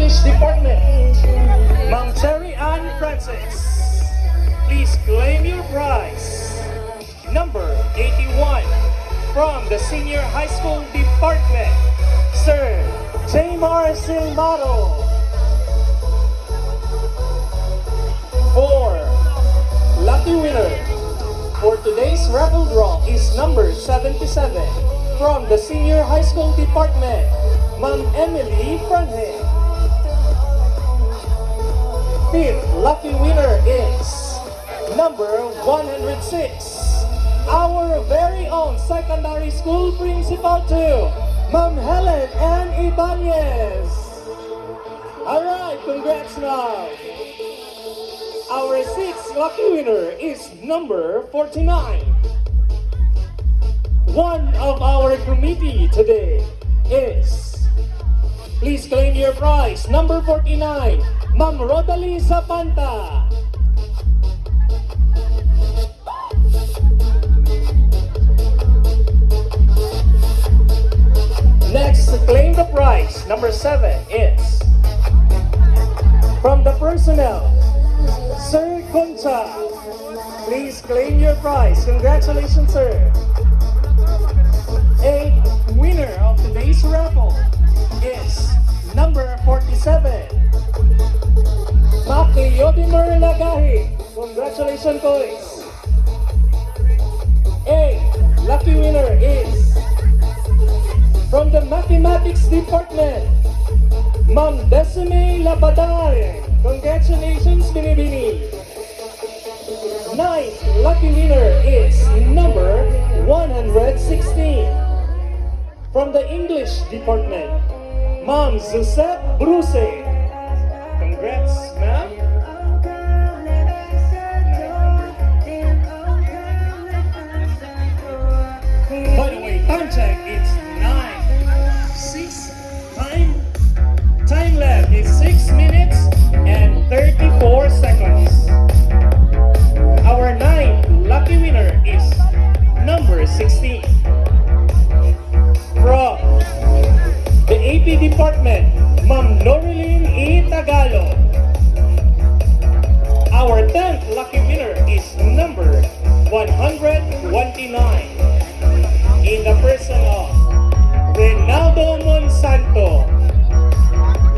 English Department, Ma'am Cherry Ann Francis. Please claim your prize. Number 81 from the Senior High School Department, Sir Jaymar Silmaro. 4. Lucky winner for today's raffle draw is number 77 from the Senior High School Department, Ma'am Emily Franhe. 5th lucky winner is number 106. Our very own secondary school principal too, Ma'am Helen Ann Ibanez. Alright, congrats now. Our 6th lucky winner is number 49. One of our committee today is, please claim your prize, number 49, Ma'am Rodalie Zapanta. Next to claim the prize, number 7 is from the personnel, Sir Concha. Please claim your prize. Congratulations, sir. 8th winner of today's raffle is number 47, Maki Yodimer Lagahi. Congratulations, boys. 8th lucky winner is from the Mathematics Department, Ma'am Desime Labadare. Congratulations, Binibini. 9th lucky winner is number 116 from the English Department, Ma'am Josette Bruce. Congrats, ma'am. By the way, time check, it's 9:06. Time left is 6 minutes and 34 seconds. Our 9th lucky winner is number 16 from the AP Department, Ma'am Norilyn E. Tagalog. Our 10th lucky winner is number 129 in the person of Reynaldo Monsanto.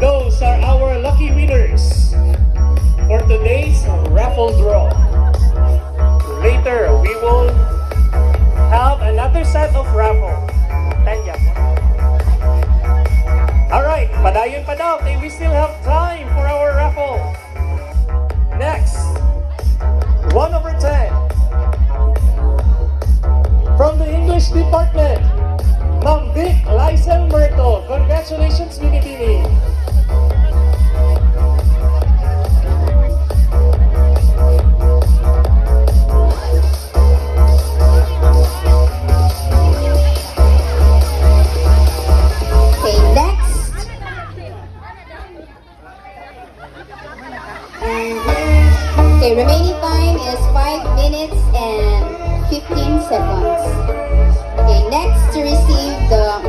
Those are our lucky winners for today's raffle draw. Later, we will have another set of raffle. Tanya. Alright, padayon pa daw. We still have time for our raffle. Next, 1/10 from the English Department, Ma'am Vic Lysel Myrtle. Congratulations, Binibini. Remaining time is 5 minutes and 15 seconds. Okay, next to receive the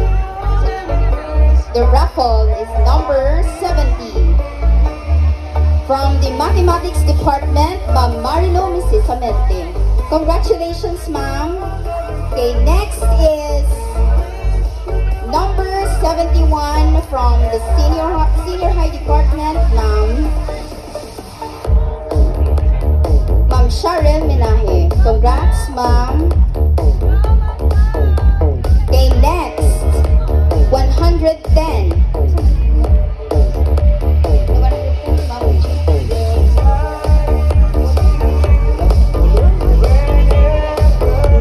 raffle is number 70. From the Mathematics Department, Ma'am Marilo Misisamente. Congratulations, ma'am. Okay, next is number 71 from the Senior High Department, Ma'am Cheryl Minahe. Congrats, ma'am. Okay, next, 110.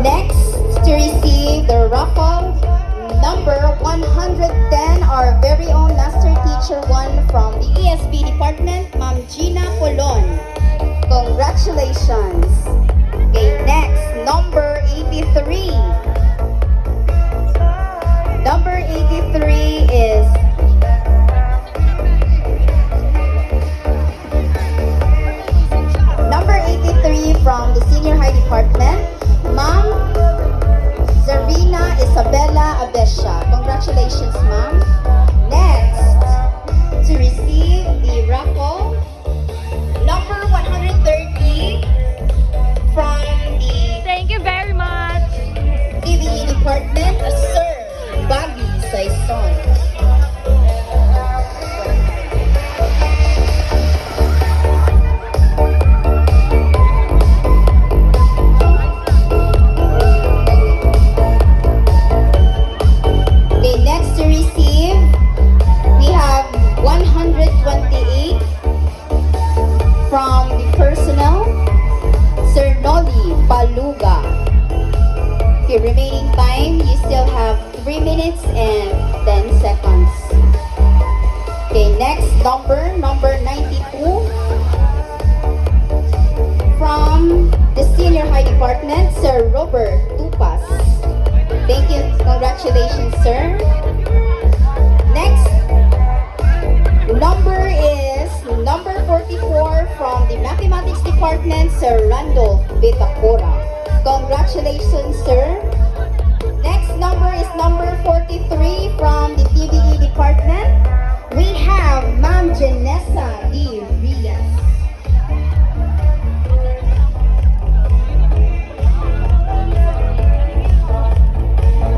Next to receive the raffle, number 110, our very own master teacher 1 from the ESP Department, Ma'am Gina Polon. Congratulations. Okay, next, number 83. Number 83 is number 83 from the Senior High Department, Ma'am Zarina Isabella Abesha. Congratulations, ma'am. Next, to receive number 92, from the Senior High Department, Sir Robert Tupas. Thank you. Congratulations, sir. Next number is number 44 from the Mathematics Department, Sir Randolph Vitacora. Congratulations, sir. Next number is number 43 from the PBE Department. We have Ma'am Janessa D. Rias.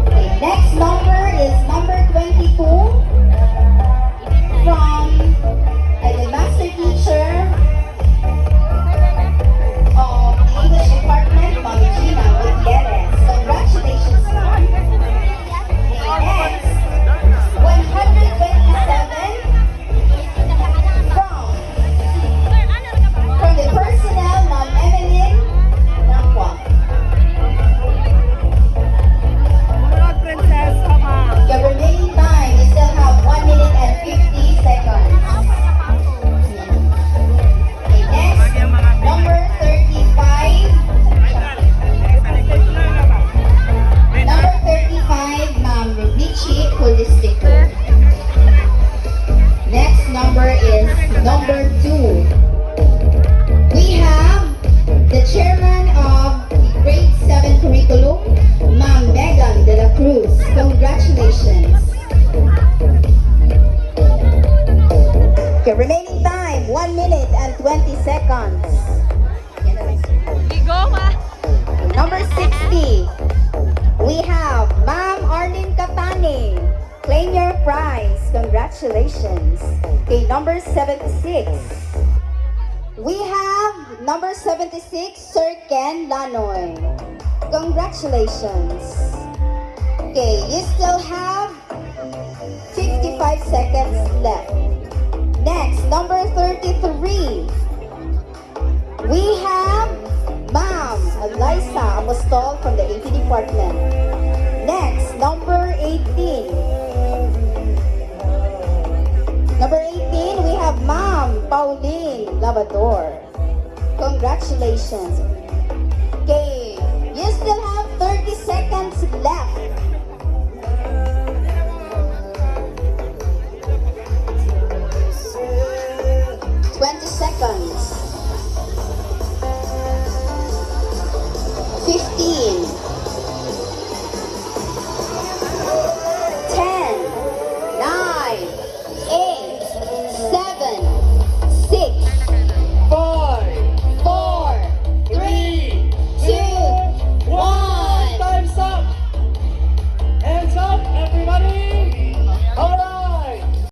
Okay, next number is number 22 from the master teacher of the English Department, Ma'am Gina Gutierrez. Congratulations, ma'am. Okay, next, 127 from the personnel, Ma'am Evelyn Nakwa. The remaining time, we still have 1 minute and 50 seconds. Okay, next, number 35. Number 35, Ma'am Richie Holistico. Next number is number 2. We have the chairman of the grade 7 curriculum, Ma'am Megan De La Cruz. Congratulations. Okay, remaining time, 1 minute and 20 seconds. Number 60, we have Ma'am Arlene Catane. Claim your prize. Congratulations. Okay, number 76. We have number 76, Sir Ken Lanoy. Congratulations. Okay, you still have 55 seconds left. Next, number 33. We have Ma'am Eliza Apostol from the AP Department. Next, number 18. Number 18, we have Ma'am Pauline Lavador. Congratulations. Okay,